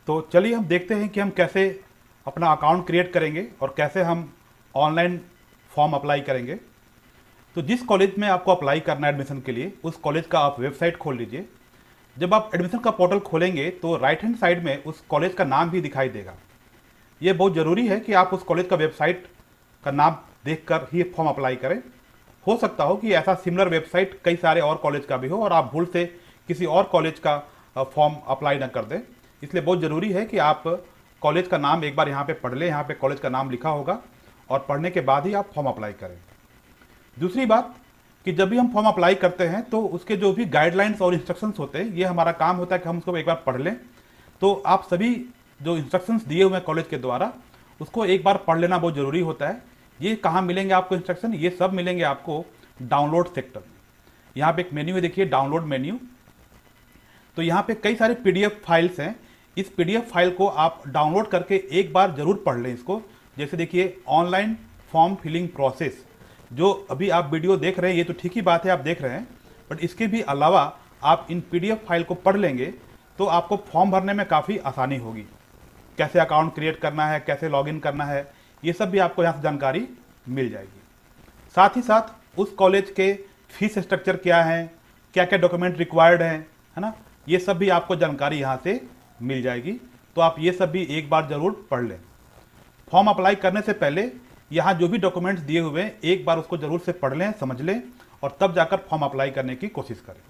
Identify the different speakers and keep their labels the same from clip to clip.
Speaker 1: तो चलिए हम देखते हैं कि हम कैसे अपना अकाउंट क्रिएट करेंगे और कैसे हम ऑनलाइन फॉर्म अप्लाई करेंगे। तो जिस कॉलेज में आपको अप्लाई करना है एडमिशन के लिए, उस कॉलेज का आप वेबसाइट खोल लीजिए। जब आप एडमिशन का पोर्टल खोलेंगे तो राइट हैंड साइड में उस कॉलेज का नाम भी दिखाई देगा। ये बहुत ज़रूरी है कि आप उस कॉलेज का वेबसाइट का नाम देखकर ही फॉर्म अप्लाई करें। हो सकता हो कि ऐसा सिमिलर वेबसाइट कई सारे और कॉलेज का भी हो और आप भूल से किसी और कॉलेज का फॉर्म अप्लाई ना कर दें। इसलिए बहुत ज़रूरी है कि आप कॉलेज का नाम एक बार यहाँ पे पढ़ लें। यहाँ पे कॉलेज का नाम लिखा होगा और पढ़ने के बाद ही आप फॉर्म अप्लाई करें। दूसरी बात कि जब भी हम फॉर्म अप्लाई करते हैं तो उसके जो भी गाइडलाइंस और इंस्ट्रक्शंस होते हैं, ये हमारा काम होता है कि हम उसको एक बार पढ़ लें। तो आप सभी जो इंस्ट्रक्शंस दिए हुए हैं कॉलेज के द्वारा, उसको एक बार पढ़ लेना बहुत ज़रूरी होता है। ये कहाँ मिलेंगे आपको इंस्ट्रक्शन? ये सब मिलेंगे आपको डाउनलोड सेक्टर में। यहाँ पे एक मेन्यू है, देखिए डाउनलोड मेन्यू। तो यहाँ पे कई सारे पीडीएफ फाइल्स हैं। इस पीडीएफ फाइल को आप डाउनलोड करके एक बार जरूर पढ़ लें इसको। जैसे देखिए ऑनलाइन फॉर्म फिलिंग प्रोसेस, जो अभी आप वीडियो देख रहे हैं ये तो ठीक ही बात है, आप देख रहे हैं, बट इसके भी अलावा आप इन पीडीएफ फाइल को पढ़ लेंगे तो आपको फॉर्म भरने में काफ़ी आसानी होगी। कैसे अकाउंट क्रिएट करना है, कैसे लॉगिन करना है, ये सब भी आपको यहाँ से जानकारी मिल जाएगी। साथ ही साथ उस कॉलेज के फीस स्ट्रक्चर क्या है, क्या क्या डॉक्यूमेंट रिक्वायर्ड हैं, है ना, ये सब भी आपको जानकारी यहाँ से मिल जाएगी। तो आप ये सब भी एक बार ज़रूर पढ़ लें। फॉर्म अप्लाई करने से पहले यहाँ जो भी डॉक्यूमेंट्स दिए हुए हैं एक बार उसको ज़रूर से पढ़ लें, समझ लें और तब जाकर फॉर्म अप्लाई करने की कोशिश करें।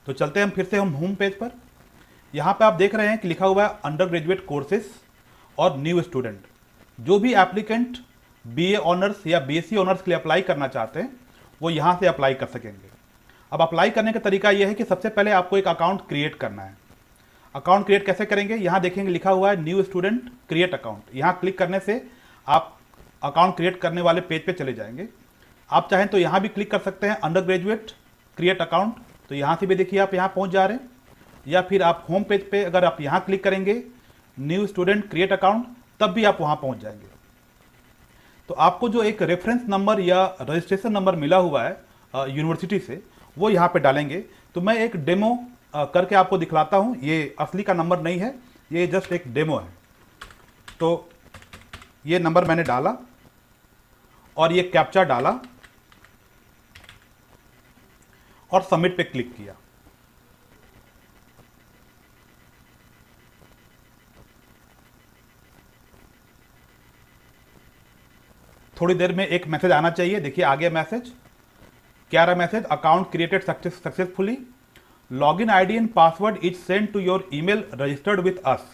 Speaker 1: तो चलते हैं हम फिर से हम होम पेज पर। यहाँ पे आप देख रहे हैं कि लिखा हुआ है अंडर ग्रेजुएट कोर्सेस और न्यू स्टूडेंट। जो भी एप्लीकेंट बीए ऑनर्स या बीएससी ऑनर्स के लिए अप्लाई करना चाहते हैं वो यहाँ से अप्लाई कर सकेंगे। अब अप्लाई करने का तरीका यह है कि सबसे पहले आपको एक अकाउंट क्रिएट करना है। अकाउंट क्रिएट कैसे करेंगे? यहाँ देखेंगे लिखा हुआ है न्यू स्टूडेंट क्रिएट अकाउंट। यहाँ क्लिक करने से आप अकाउंट क्रिएट करने वाले पेज पे चले जाएंगे। आप चाहें तो यहाँ भी क्लिक कर सकते हैं अंडर ग्रेजुएट क्रिएट अकाउंट, तो यहाँ से भी देखिए आप यहाँ पहुँच जा रहे हैं। या फिर आप होम पेज पे अगर आप यहाँ क्लिक करेंगे न्यू स्टूडेंट क्रिएट अकाउंट, तब भी आप वहाँ पहुँच जाएंगे। तो आपको जो एक रेफरेंस नंबर या रजिस्ट्रेशन नंबर मिला हुआ है यूनिवर्सिटी से, वो यहाँ पे डालेंगे। तो मैं एक डेमो करके आपको दिखलाता हूँ। ये असली का नंबर नहीं है, ये जस्ट एक डेमो है। तो ये नंबर मैंने डाला और ये कैप्चा डाला और सबमिट पे क्लिक किया। थोड़ी देर में एक मैसेज आना चाहिए। देखिए आ गया मैसेज। क्या रहा message? Account created successfully, login ID and password is send to your email registered with us.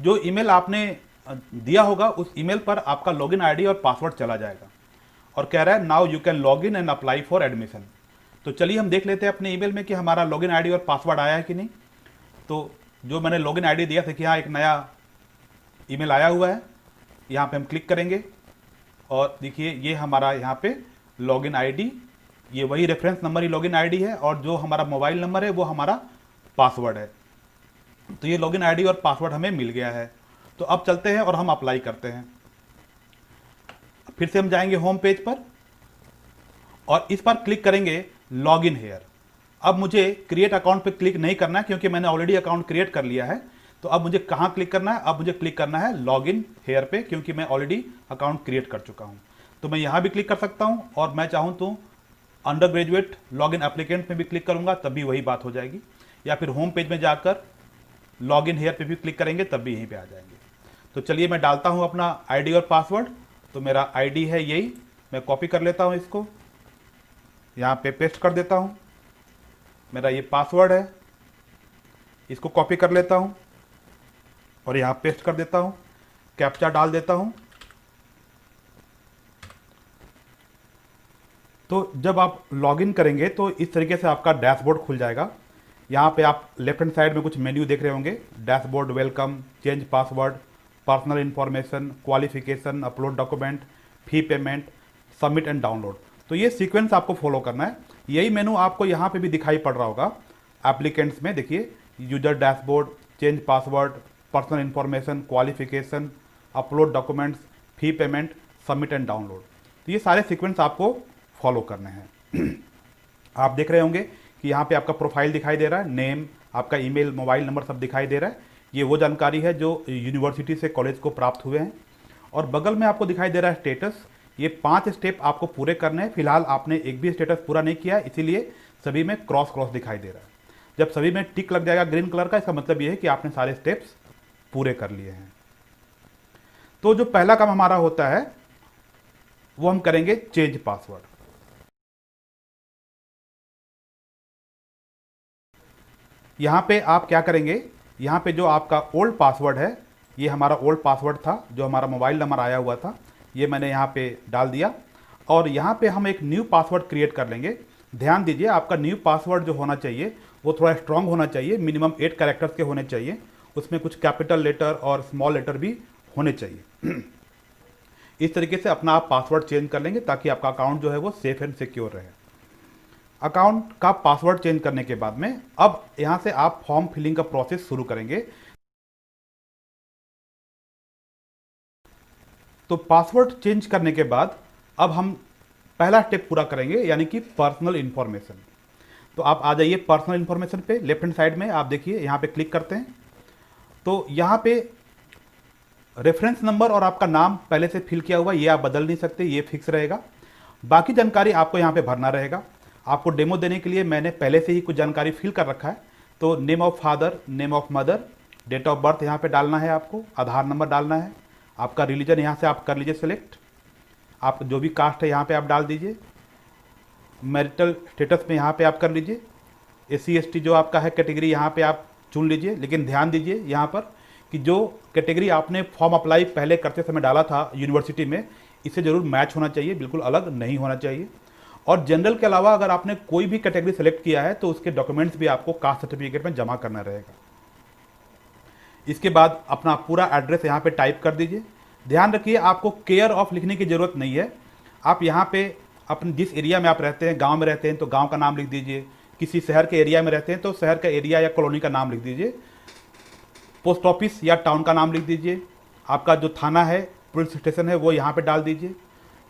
Speaker 1: जो ईमेल आपने दिया होगा उस ईमेल पर आपका लॉगिन आईडी और पासवर्ड चला जाएगा। और कह रहा है now you can log in and apply for admission. तो चलिए हम देख लेते हैं अपने ईमेल में कि हमारा लॉगिन आईडी और पासवर्ड आया है कि नहीं। तो जो मैंने लॉगिन आईडी दिया था कि हाँ एक नया ईमेल आया हुआ है, यहाँ पे हम क्लिक करेंगे और देखिए ये हमारा यहाँ पे लॉगिन आईडी, ये वही रेफरेंस नंबर ही लॉगिन आईडी है और जो हमारा मोबाइल नंबर है वो हमारा पासवर्ड है। तो ये लॉगिन आईडी और पासवर्ड हमें मिल गया है। तो अब चलते हैं और हम अप्लाई करते हैं। फिर से हम जाएंगे होम पेज पर और इस पर क्लिक करेंगे लॉगिन हेयर। अब मुझे क्रिएट अकाउंट पे क्लिक नहीं करना है क्योंकि मैंने ऑलरेडी अकाउंट क्रिएट कर लिया है। तो अब मुझे कहाँ क्लिक करना है? अब मुझे क्लिक करना है लॉगिन हेयर पे, क्योंकि मैं ऑलरेडी अकाउंट क्रिएट कर चुका हूँ। तो मैं यहाँ भी क्लिक कर सकता हूँ और मैं चाहूँ तो अंडर ग्रेजुएट लॉगिन एप्लीकेंट में भी क्लिक करूँगा, तब भी वही बात हो जाएगी। या फिर होम पेज में जाकर लॉगिन हेयर पे भी क्लिक करेंगे तब भी यहीं पे आ जाएंगे। तो चलिए मैं डालता हूँ अपना आईडी और पासवर्ड। तो मेरा आईडी है यही, मैं कॉपी कर लेता हूँ, इसको यहाँ पे पेस्ट कर देता हूँ। मेरा ये पासवर्ड है, इसको कॉपी कर लेता हूँ और यहाँ पेस्ट कर देता हूँ, कैप्चा डाल देता हूँ। तो जब आप लॉगिन करेंगे तो इस तरीके से आपका डैशबोर्ड खुल जाएगा। यहाँ पे आप लेफ्ट हैंड साइड में कुछ मेन्यू देख रहे होंगे, dashboard, welcome, change password, personal information, qualification, upload document, fee payment, submit and download. तो ये सीक्वेंस आपको फॉलो करना है। यही मेनू आपको यहाँ पे भी दिखाई पड़ रहा होगा एप्लीकेंट्स में। देखिए user dashboard, change password, personal information, qualification, upload documents, fee payment, submit and download. तो ये सारे सीक्वेंस आपको फॉलो करने हैं। आप देख रहे होंगे कि यहाँ पे आपका प्रोफाइल दिखाई दे रहा है, नेम, आपका ईमेल, मोबाइल नंबर सब दिखाई दे रहा है। ये वो जानकारी है जो यूनिवर्सिटी से कॉलेज को प्राप्त हुए हैं। और बगल में आपको दिखाई दे रहा है स्टेटस। ये 5 स्टेप आपको पूरे करने हैं। फिलहाल आपने एक भी स्टेटस पूरा नहीं किया है, इसीलिए सभी में क्रॉस क्रॉस दिखाई दे रहा है। जब सभी में टिक लग जाएगा ग्रीन कलर का, इसका मतलब ये है कि आपने सारे स्टेप्स पूरे कर लिए हैं। तो जो पहला काम हमारा होता है वो हम करेंगे चेंज पासवर्ड। यहां पे आप क्या करेंगे, यहां पे जो आपका ओल्ड पासवर्ड है, ये हमारा ओल्ड पासवर्ड था जो हमारा मोबाइल नंबर आया हुआ था, ये मैंने यहां पे डाल दिया। और यहां पे हम एक न्यू पासवर्ड क्रिएट कर लेंगे। ध्यान दीजिए, आपका न्यू पासवर्ड जो होना चाहिए वो थोड़ा स्ट्रांग होना चाहिए, मिनिमम 8 कैरेक्टर्स के होने चाहिए। उसमें कुछ कैपिटल लेटर और स्मॉल लेटर भी होने चाहिए। इस तरीके से अपना आप पासवर्ड चेंज कर लेंगे ताकि आपका अकाउंट जो है वो सेफ एंड सिक्योर रहे। अकाउंट का पासवर्ड चेंज करने के बाद में अब यहां से आप फॉर्म फिलिंग का प्रोसेस शुरू करेंगे। तो पासवर्ड चेंज करने के बाद अब हम पहला स्टेप पूरा करेंगे, यानी कि पर्सनल इंफॉर्मेशन। तो आप आ जाइए पर्सनल इंफॉर्मेशन पे, लेफ्ट हैंड साइड में आप देखिए यहाँ पे क्लिक करते हैं। तो यहाँ पे रेफरेंस नंबर और आपका नाम पहले से फिल किया हुआ, ये आप बदल नहीं सकते, ये फिक्स रहेगा। बाकी जानकारी आपको यहाँ पे भरना रहेगा। आपको डेमो देने के लिए मैंने पहले से ही कुछ जानकारी फिल कर रखा है। तो name of father, name of mother, date of birth यहाँ पे डालना है, आपको आधार नंबर डालना है, आपका रिलीजन यहाँ से आप कर लीजिए सेलेक्ट, आप जो भी कास्ट है यहाँ पे आप डाल दीजिए, मैरिटल स्टेटस में यहाँ पे आप कर लीजिए, SC ST जो आपका है कैटेगरी यहाँ पे आप चुन लीजिए। लेकिन ध्यान दीजिए यहाँ पर कि जो कैटेगरी आपने फॉर्म अप्लाई पहले करते समय डाला था यूनिवर्सिटी में, इससे ज़रूर मैच होना चाहिए, बिल्कुल अलग नहीं होना चाहिए। और जनरल के अलावा अगर आपने कोई भी कैटेगरी सेलेक्ट किया है तो उसके डॉक्यूमेंट्स भी आपको कास्ट सर्टिफिकेट में जमा करना रहेगा। इसके बाद अपना पूरा एड्रेस यहाँ पे टाइप कर दीजिए। ध्यान रखिए, आपको केयर ऑफ लिखने की ज़रूरत नहीं है। आप यहाँ पे अपने जिस एरिया में आप रहते हैं, गांव में रहते हैं तो गांव का नाम लिख दीजिए, किसी शहर के एरिया में रहते हैं तो शहर का एरिया या कॉलोनी का नाम लिख दीजिए, पोस्ट ऑफिस या टाउन का नाम लिख दीजिए, आपका जो थाना है, पुलिस स्टेशन है, वो यहाँ पे डाल दीजिए।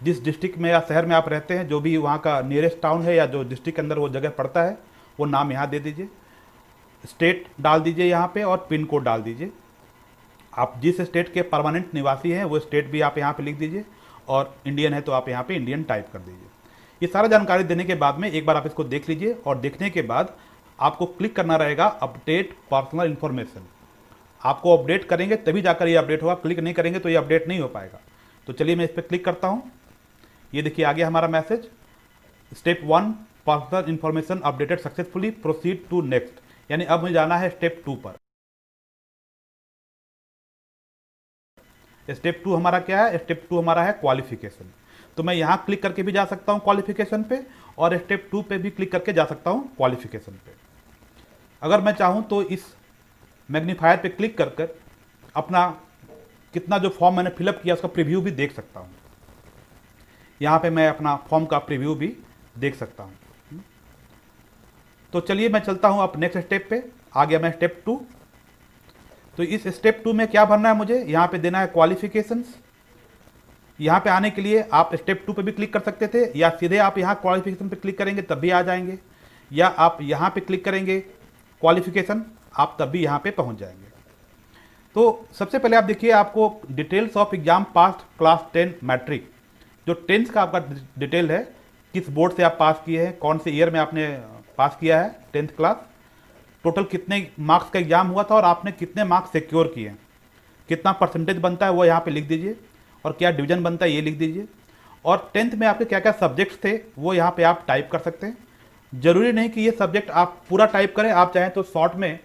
Speaker 1: जिस डिस्ट्रिक्ट में या शहर में आप रहते हैं, जो भी वहाँ का नियरेस्ट टाउन है या जो डिस्ट्रिक्ट के अंदर वो जगह पड़ता है, वो नाम यहाँ दे दीजिए। स्टेट डाल दीजिए यहाँ पे और पिन कोड डाल दीजिए। आप जिस स्टेट के परमानेंट निवासी हैं वो स्टेट भी आप यहाँ पे लिख दीजिए, और इंडियन है तो आप यहाँ पे इंडियन टाइप कर दीजिए। ये सारा जानकारी देने के बाद में एक बार आप इसको देख लीजिए, और देखने के बाद आपको क्लिक करना रहेगा अपडेट पर्सनल इन्फॉर्मेशन। आपको अपडेट करेंगे तभी जाकर ये अपडेट होगा, क्लिक नहीं करेंगे तो ये अपडेट नहीं हो पाएगा। तो चलिए मैं इस पर क्लिक करता हूँ। ये देखिए आ गया हमारा message, step 1 personal information updated successfully, proceed to next. यानी अब मुझे जाना है स्टेप 2 पर। स्टेप 2 हमारा क्या है? स्टेप 2 हमारा है क्वालिफिकेशन। तो मैं यहाँ क्लिक करके भी जा सकता हूँ क्वालिफिकेशन पे, और स्टेप 2 पे भी क्लिक करके जा सकता हूँ क्वालिफिकेशन पे। अगर मैं चाहूँ तो इस मैग्नीफायर पे क्लिक कर कर अपना कितना जो फॉर्म मैंने फिलअप किया उसका प्रीव्यू भी देख सकता हूँ। यहाँ पे मैं अपना फॉर्म का प्रीव्यू भी देख सकता हूँ। तो चलिए मैं चलता हूँ अब नेक्स्ट स्टेप पे। आ गया मैं स्टेप 2। तो इस स्टेप 2 में क्या भरना है मुझे? यहाँ पे देना है क्वालिफिकेशंस। यहाँ पे आने के लिए आप स्टेप 2 पे भी क्लिक कर सकते थे, या सीधे आप यहाँ क्वालिफिकेशन पे क्लिक करेंगे तब भी आ जाएंगे, या आप यहाँ पे क्लिक करेंगे क्वालिफिकेशन, आप तब भी यहाँ पे पहुँच जाएंगे। तो सबसे पहले आप देखिए, आपको details of exam pass class 10 matric, जो 10th का आपका डिटेल है, किस बोर्ड से आप पास किए हैं, कौन से ईयर में आपने पास किया है 10th क्लास, टोटल कितने मार्क्स का एग्जाम हुआ था और आपने कितने मार्क्स सिक्योर किए हैं, कितना परसेंटेज बनता है वो यहाँ पे लिख दीजिए, और क्या डिवीजन बनता है ये लिख दीजिए, और 10th में आपके क्या क्या सब्जेक्ट्स थे वो यहाँ पे आप टाइप कर सकते हैं। ज़रूरी नहीं कि ये सब्जेक्ट आप पूरा टाइप करें, आप चाहें तो शॉर्ट में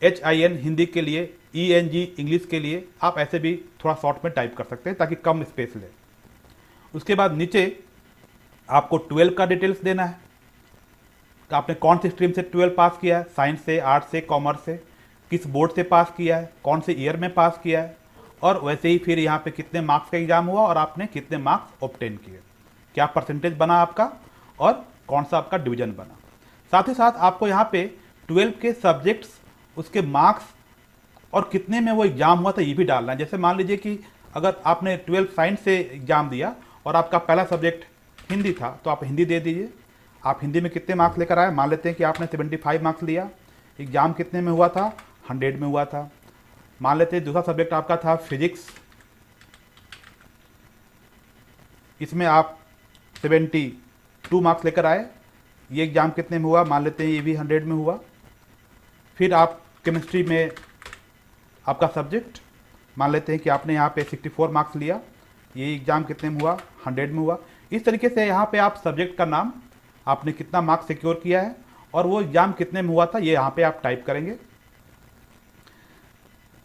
Speaker 1: HIN हिंदी के लिए, ENG इंग्लिश के लिए आप ऐसे भी थोड़ा शॉर्ट में टाइप कर सकते हैं ताकि कम स्पेस ले। उसके बाद नीचे आपको 12 का डिटेल्स देना है, तो आपने कौन सी स्ट्रीम से 12 पास किया है, साइंस से, आर्ट्स से, कॉमर्स से, किस बोर्ड से पास किया है, कौन से ईयर में पास किया है, और वैसे ही फिर यहाँ पे कितने मार्क्स का एग्जाम हुआ और आपने कितने मार्क्स ऑब्टेन किए, क्या परसेंटेज बना आपका और कौन सा आपका डिवीजन बना। साथ ही साथ आपको यहाँ पे 12 के सब्जेक्ट्स, उसके मार्क्स और कितने में वो एग्जाम हुआ था ये भी डालना है। जैसे मान लीजिए कि अगर आपने 12 साइंस से एग्जाम दिया और आपका पहला सब्जेक्ट हिंदी था तो आप हिंदी दे दीजिए, आप हिंदी में कितने मार्क्स लेकर आए। मान लेते हैं कि आपने 75 मार्क्स लिया। एग्ज़ाम कितने में हुआ था, 100 में हुआ था। मान लेते हैं दूसरा सब्जेक्ट आपका था फिजिक्स, इसमें आप 72 मार्क्स लेकर आए। ये एग्ज़ाम कितने में हुआ, मान लेते हैं ये भी 100 में हुआ। फिर आप केमिस्ट्री में आपका सब्जेक्ट, मान लेते हैं कि आपने यहाँ पे 64 मार्क्स लिया। ये एग्ज़ाम कितने में हुआ, 100 में हुआ। इस तरीके से यहाँ पे आप सब्जेक्ट का नाम, आपने कितना मार्क्स सिक्योर किया है और वो एग्ज़ाम कितने में हुआ था, ये यहाँ पे आप टाइप करेंगे।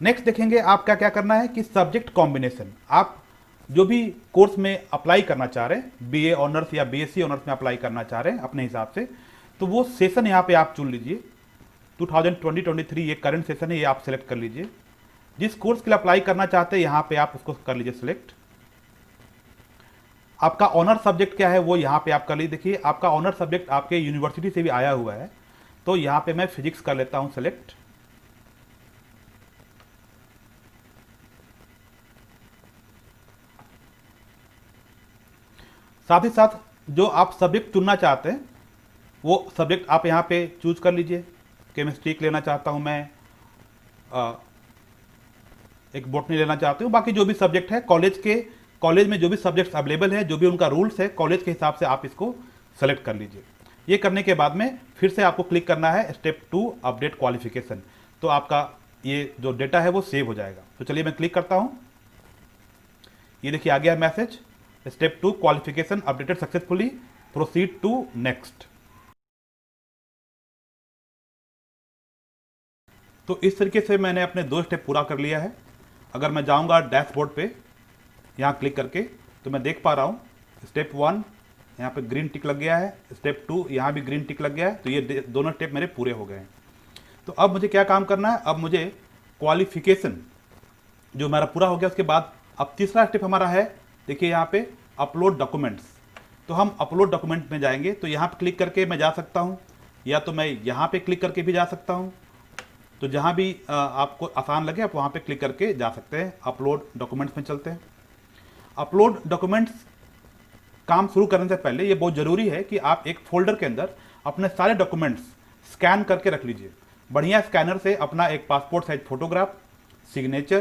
Speaker 1: नेक्स्ट देखेंगे आप क्या क्या करना है कि सब्जेक्ट कॉम्बिनेशन, आप जो भी कोर्स में अप्लाई करना चाह रहे हैं, बीए ऑनर्स या बीएससी ऑनर्स में अप्लाई करना चाह रहे हैं अपने हिसाब से, तो वो सेशन यहाँ पे आप चुन लीजिए। 2020-23 ये करंट सेशन है, ये आप सेलेक्ट कर लीजिए। जिस कोर्स के लिए अप्लाई करना चाहते हैं यहाँ पे आप उसको कर लीजिए सिलेक्ट। आपका ऑनर सब्जेक्ट क्या है वो यहाँ पे आप कर लीजिए। देखिए आपका ऑनर सब्जेक्ट आपके यूनिवर्सिटी से भी आया हुआ है, तो यहाँ पे मैं फिजिक्स कर लेता हूँ सिलेक्ट। साथ ही साथ जो आप सब्जेक्ट चुनना चाहते हैं वो सब्जेक्ट आप यहाँ पे चूज कर लीजिए। केमिस्ट्री लेना चाहता हूँ मैं, एक बॉटनी लेना चाहती हूँ, बाकी जो भी सब्जेक्ट है कॉलेज में जो भी सब्जेक्ट्स अवेलेबल है, जो भी उनका रूल्स है कॉलेज के हिसाब से आप इसको सेलेक्ट कर लीजिए। ये करने के बाद में फिर से आपको क्लिक करना है स्टेप 2 अपडेट क्वालिफिकेशन, तो आपका ये जो डेटा है वो सेव हो जाएगा। तो चलिए मैं क्लिक करता हूँ, ये देखिए आ गया message, step 2 qualification updated successfully, proceed to next. तो इस तरीके से मैंने अपने 2 स्टेप पूरा कर लिया है। अगर मैं जाऊंगा डैशबोर्ड पे, यहाँ क्लिक करके, तो मैं देख पा रहा हूँ स्टेप 1 यहाँ पे ग्रीन टिक लग गया है, स्टेप 2 यहाँ भी ग्रीन टिक लग गया है, तो ये दोनों स्टेप मेरे पूरे हो गए हैं। तो अब मुझे क्या काम करना है, अब मुझे क्वालिफिकेशन जो हमारा पूरा हो गया, उसके बाद अब तीसरा स्टेप हमारा है, देखिए यहाँ पे अपलोड डॉक्यूमेंट्स। तो हम अपलोड डॉक्यूमेंट में जाएंगे, तो यहाँ पे क्लिक करके मैं जा सकता हूँ, या तो मैं यहाँ पे क्लिक करके भी जा सकता हूँ। तो जहाँ भी आपको आसान लगे आप वहाँ पे क्लिक करके जा सकते हैं। अपलोड डॉक्यूमेंट्स में चलते हैं। अपलोड डॉक्यूमेंट्स काम शुरू करने से पहले ये बहुत ज़रूरी है कि आप एक फोल्डर के अंदर अपने सारे डॉक्यूमेंट्स स्कैन करके रख लीजिए। बढ़िया स्कैनर से अपना एक passport size photograph, signature,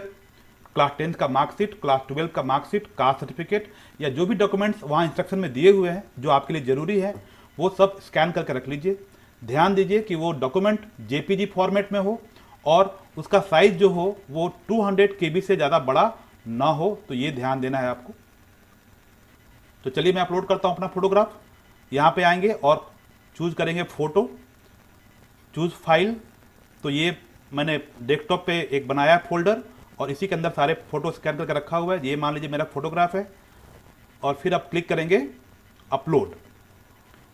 Speaker 1: class 10 का मार्कशीट, क्लास 12 का मार्कशीट, कास्ट सर्टिफिकेट, या जो भी डॉक्यूमेंट्स वहाँ इंस्ट्रक्शन में दिए हुए हैं जो आपके लिए ज़रूरी है, वो सब स्कैन करके रख लीजिए। ध्यान दीजिए कि वो डॉक्यूमेंट जेपीजी फॉर्मेट में हो और उसका साइज जो हो वो 200 KB से ज़्यादा बड़ा ना हो, तो ये ध्यान देना है आपको। तो चलिए मैं अपलोड करता हूँ अपना फोटोग्राफ। यहाँ पे आएंगे और चूज करेंगे फोटो, चूज फाइल। तो ये मैंने डेस्कटॉप पे एक बनाया है फोल्डर, और इसी के अंदर सारे फोटो स्कैन करके रखा हुआ है। ये मान लीजिए मेरा फोटोग्राफ है, और फिर आप क्लिक करेंगे अपलोड।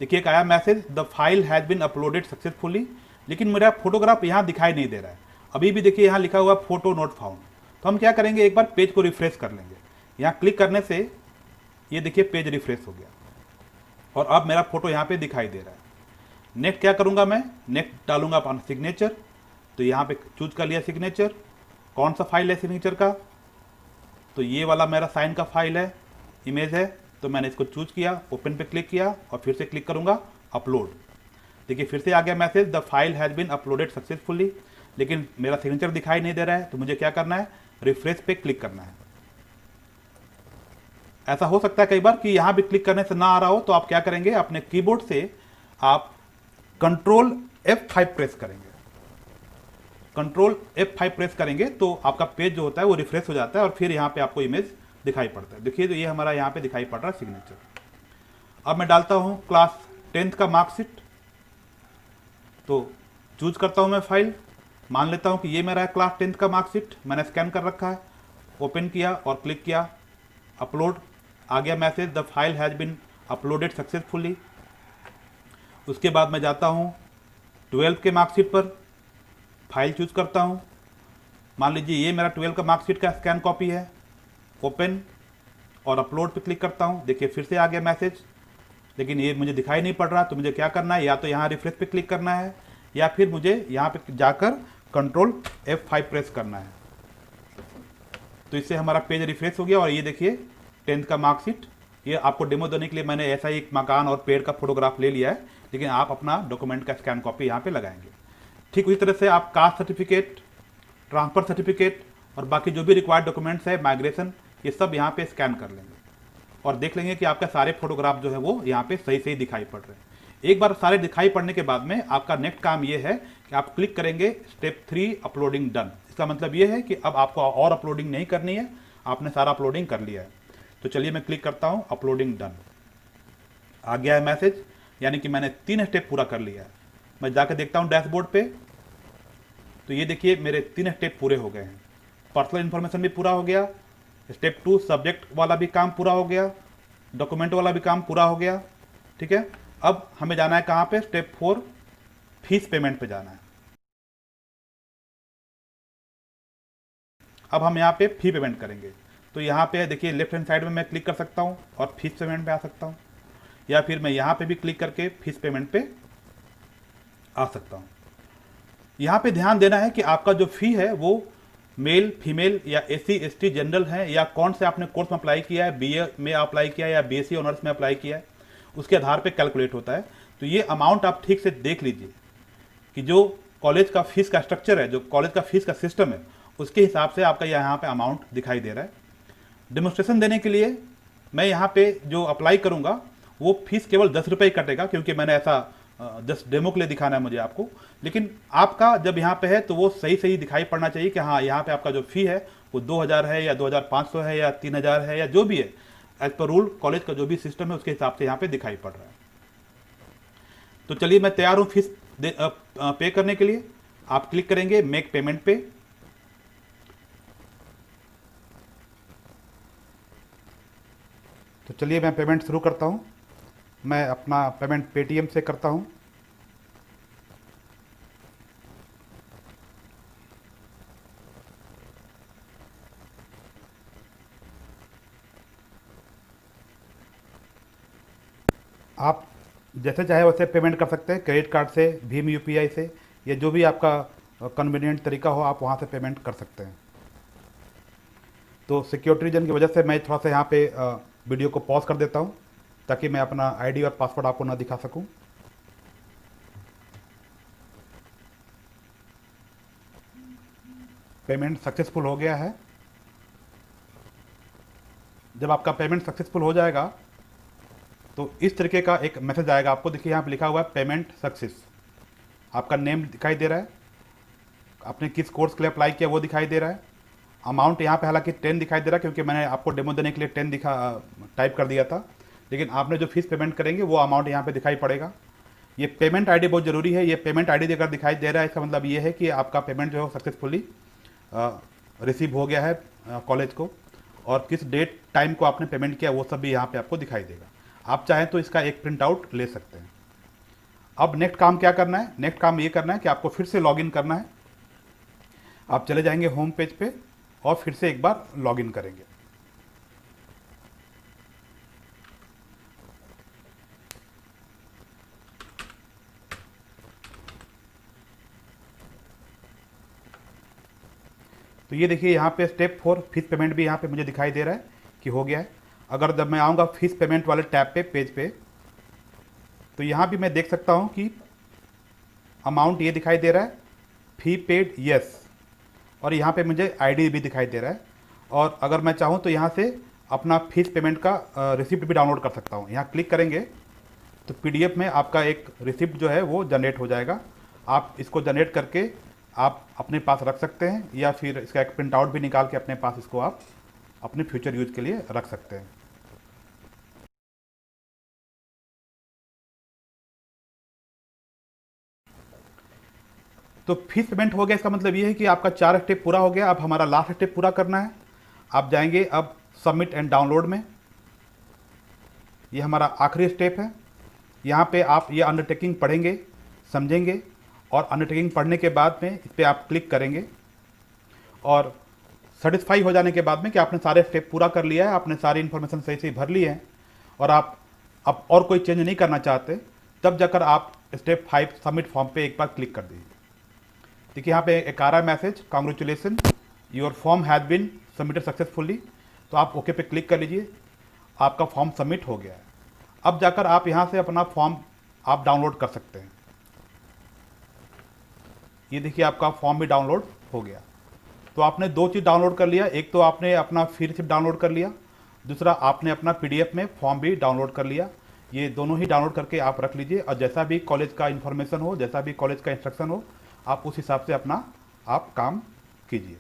Speaker 1: देखिए एक आया message, the file has been uploaded successfully, लेकिन मेरा फोटोग्राफ यहाँ दिखाई नहीं दे रहा है अभी भी। देखिए यहाँ लिखा हुआ फोटो नॉट फाउंड। तो हम क्या करेंगे, एक बार पेज को रिफ्रेश कर लेंगे। यहाँ क्लिक करने से ये देखिए पेज रिफ्रेश हो गया, और अब मेरा फोटो यहाँ पे दिखाई दे रहा है। नेक्स्ट क्या करूँगा मैं, नेक्स्ट डालूंगा अपना सिग्नेचर। तो यहाँ पे चूज कर लिया सिग्नेचर। कौन सा फाइल है सिग्नेचर का, तो ये वाला मेरा साइन का फाइल है, इमेज है। तो मैंने इसको चूज किया, ओपन पे क्लिक किया, और फिर से क्लिक करूँगा अपलोड। देखिए फिर से आ गया message, the file has been uploaded successfully, लेकिन मेरा सिग्नेचर दिखाई नहीं दे रहा है। तो मुझे क्या करना है, रिफ्रेश पे क्लिक करना है। ऐसा हो सकता है कई बार कि यहाँ भी क्लिक करने से ना आ रहा हो, तो आप क्या करेंगे, अपने कीबोर्ड से आप कंट्रोल F5 प्रेस करेंगे। कंट्रोल F5 प्रेस करेंगे तो आपका पेज जो होता है वो रिफ्रेश हो जाता है, और फिर यहाँ पे आपको इमेज दिखाई पड़ता है। देखिए तो ये हमारा यहाँ पे दिखाई पड़ रहा है सिग्नेचर। अब मैं डालता हूँ क्लास 10 का मार्कशीट। तो चूज करता हूँ मैं फाइल, मान लेता हूँ कि ये मेरा क्लास 10 का मार्कशीट मैंने स्कैन कर रखा है। ओपन किया और क्लिक किया अपलोड। आ गया message, the file has been uploaded successfully. उसके बाद मैं जाता हूँ 12 के मार्कशीट पर, फाइल चूज करता हूँ। मान लीजिए ये मेरा 12 का मार्कशीट का स्कैन कॉपी है। ओपन और अपलोड पे क्लिक करता हूँ। देखिए फिर से आ गया मैसेज, लेकिन ये मुझे दिखाई नहीं पड़ रहा। तो मुझे क्या करना है, या तो यहाँ रिफ्रेश पे क्लिक करना है, या फिर मुझे यहाँ पे जाकर कंट्रोल F5 प्रेस करना है। तो इससे हमारा पेज रिफ्रेश हो गया, और ये देखिए 10th का मार्कशीट ये आपको डेमो देने के लिए मैंने ऐसा ही एक मकान और पेड़ का फोटोग्राफ ले लिया है, लेकिन आप अपना डॉक्यूमेंट का स्कैन कॉपी यहाँ पे लगाएंगे। ठीक उसी तरह से आप कास्ट सर्टिफिकेट, ट्रांसफर सर्टिफिकेट और बाकी जो भी रिक्वायर्ड डॉक्यूमेंट्स है, माइग्रेशन, ये सब यहाँ पे स्कैन कर लेंगे और देख लेंगे कि आपका सारे फोटोग्राफ जो है वो यहाँ पे सही सही दिखाई पड़ रहे हैं। एक बार सारे दिखाई पड़ने के बाद में आपका नेक्स्ट काम ये है कि आप क्लिक करेंगे स्टेप 3 अपलोडिंग डन। इसका मतलब ये है कि अब आपको और अपलोडिंग नहीं करनी है, आपने सारा अपलोडिंग कर लिया है। तो चलिए मैं क्लिक करता हूँ, अपलोडिंग डन आ गया है मैसेज, यानी कि मैंने 3 स्टेप पूरा कर लिया है। मैं जाकर देखता हूँ डैशबोर्ड पे, तो ये देखिए मेरे 3 स्टेप पूरे हो गए हैं। पर्सनल इन्फॉर्मेशन भी पूरा हो गया, स्टेप 2 सब्जेक्ट वाला भी काम पूरा हो गया, डॉक्यूमेंट वाला भी काम पूरा हो गया। ठीक है, अब हमें जाना है कहाँ पे, स्टेप 4 फीस पेमेंट पे जाना है। अब हम यहाँ पे फी पेमेंट करेंगे, तो यहाँ पे देखिए लेफ्ट हैंड साइड में मैं क्लिक कर सकता हूँ और फीस पेमेंट पे आ सकता हूँ, या फिर मैं यहाँ पे भी क्लिक करके फीस पेमेंट पे आ सकता हूँ। यहाँ पे ध्यान देना है कि आपका जो फी है वो मेल, फीमेल या एससी एसटी जनरल है, या कौन से आपने कोर्स में अप्लाई किया है, बीए में अप्लाई किया है या बीएससी ऑनर्स में अप्लाई किया है, उसके आधार पे कैलकुलेट होता है। तो ये अमाउंट आप ठीक से देख लीजिए कि जो कॉलेज का फीस का स्ट्रक्चर है, जो कॉलेज का फीस का सिस्टम है, उसके हिसाब से आपका यहाँ पे अमाउंट दिखाई दे रहा है। डेमोन्स्ट्रेशन देने के लिए मैं यहाँ पे जो अप्लाई करूँगा वो फीस केवल 10 रुपये ही कटेगा, क्योंकि मैंने ऐसा जस्ट डेमो के लिए दिखाना है मुझे आपको। लेकिन आपका जब यहाँ पे है तो वो सही सही दिखाई पड़ना चाहिए कि हाँ यहाँ पे आपका जो फ़ी है वो 2000 है या 2500 है या 3000 है या जो भी है, एज पर रूल कॉलेज का जो भी सिस्टम है उसके हिसाब से यहाँ पे दिखाई पड़ रहा है। तो चलिए मैं तैयार हूँ फीस पे करने के लिए। आप क्लिक करेंगे मेक पेमेंट पे। तो चलिए मैं पेमेंट शुरू करता हूँ। मैं अपना पेमेंट पेटीएम से करता हूँ। आप जैसे चाहे वैसे पेमेंट कर सकते हैं, क्रेडिट कार्ड से, भीम यूपीआई से, या जो भी आपका कन्वीनियंट तरीका हो आप वहाँ से पेमेंट कर सकते हैं। तो सिक्योरिटी रीजन की वजह से मैं थोड़ा सा यहाँ पे वीडियो को पॉज कर देता हूँ ताकि मैं अपना आईडी और पासवर्ड आपको ना दिखा सकूँ। पेमेंट सक्सेसफुल हो गया है। जब आपका पेमेंट सक्सेसफुल हो जाएगा तो इस तरीके का एक मैसेज आएगा आपको। देखिए यहाँ पे लिखा हुआ है पेमेंट सक्सेस। आपका नेम दिखाई दे रहा है, आपने किस कोर्स के लिए अप्लाई किया वो दिखाई दे रहा है। अमाउंट यहाँ पे हालांकि 10 दिखाई दे रहा है क्योंकि मैंने आपको डेमो देने के लिए 10 टाइप कर दिया था, लेकिन आपने जो फीस पेमेंट करेंगे वो अमाउंट यहाँ पे दिखाई पड़ेगा। ये पेमेंट आईडी बहुत ज़रूरी है। ये पेमेंट आईडी अगर दिखाई दे रहा है इसका मतलब ये है कि आपका पेमेंट जो है सक्सेसफुली रिसीव हो गया है कॉलेज को, और किस डेट टाइम को आपने पेमेंट किया वो सब भी यहाँ पे आपको दिखाई देगा। आप चाहें तो इसका एक प्रिंट आउट ले सकते हैं। अब नेक्स्ट काम क्या करना है? नेक्स्ट काम ये करना है कि आपको फिर से लॉगिन करना है। आप चले जाएंगे होम पेज पे और फिर से एक बार लॉगिन करेंगे। तो ये देखिए यहाँ पे स्टेप 4 फीस पेमेंट भी यहाँ पे मुझे दिखाई दे रहा है कि हो गया है। अगर जब मैं आऊँगा फीस पेमेंट वाले टैब पे, पेज पे, तो यहाँ भी मैं देख सकता हूँ कि अमाउंट ये दिखाई दे रहा है, फी पेड यस, और यहाँ पे मुझे आईडी भी दिखाई दे रहा है। और अगर मैं चाहूँ तो यहाँ से अपना फीस पेमेंट का रिसिप्ट भी डाउनलोड कर सकता हूँ। यहाँ क्लिक करेंगे तो पीडीएफ में आपका एक रिसिप्ट जो है वो जनरेट हो जाएगा। आप इसको जनरेट करके आप अपने पास रख सकते हैं, या फिर इसका एक प्रिंट आउट भी निकाल के अपने पास इसको आप अपने फ्यूचर यूज के लिए रख सकते हैं। तो फीस पेमेंट हो गया, इसका मतलब ये है कि आपका 4 स्टेप पूरा हो गया। अब हमारा लास्ट स्टेप पूरा करना है। आप जाएंगे अब सबमिट एंड डाउनलोड में। ये हमारा आखिरी स्टेप है। यहाँ पे आप ये अंडरटेकिंग पढ़ेंगे, समझेंगे, और अंडरटेकिंग पढ़ने के बाद में इस पर आप क्लिक करेंगे और सेटिस्फाई हो जाने के बाद में कि आपने सारे स्टेप पूरा कर लिया है, आपने सारी इन्फॉर्मेशन सही से भर ली है और आप अब और कोई चेंज नहीं करना चाहते, तब जाकर आप स्टेप 5 सबमिट फॉर्म पे एक बार क्लिक कर दीजिए। देखिए यहाँ पे एक आ रहा है message, congratulation your form has been submitted successfully. तो आप ओके पे क्लिक कर लीजिए आपका फॉर्म सबमिट हो गया है। अब जाकर आप यहाँ से अपना फॉर्म आप डाउनलोड कर सकते हैं। ये देखिए आपका फॉर्म भी डाउनलोड हो गया। तो आपने दो चीज़ डाउनलोड कर लिया, एक तो आपने अपना फी रिसिप्ट डाउनलोड कर लिया, दूसरा आपने अपना पीडीएफ में फॉर्म भी डाउनलोड कर लिया। ये दोनों ही डाउनलोड करके आप रख लीजिए, और जैसा भी कॉलेज का इन्फॉर्मेशन हो, जैसा भी कॉलेज का इंस्ट्रक्शन हो, आप उस हिसाब से अपना आप काम कीजिए।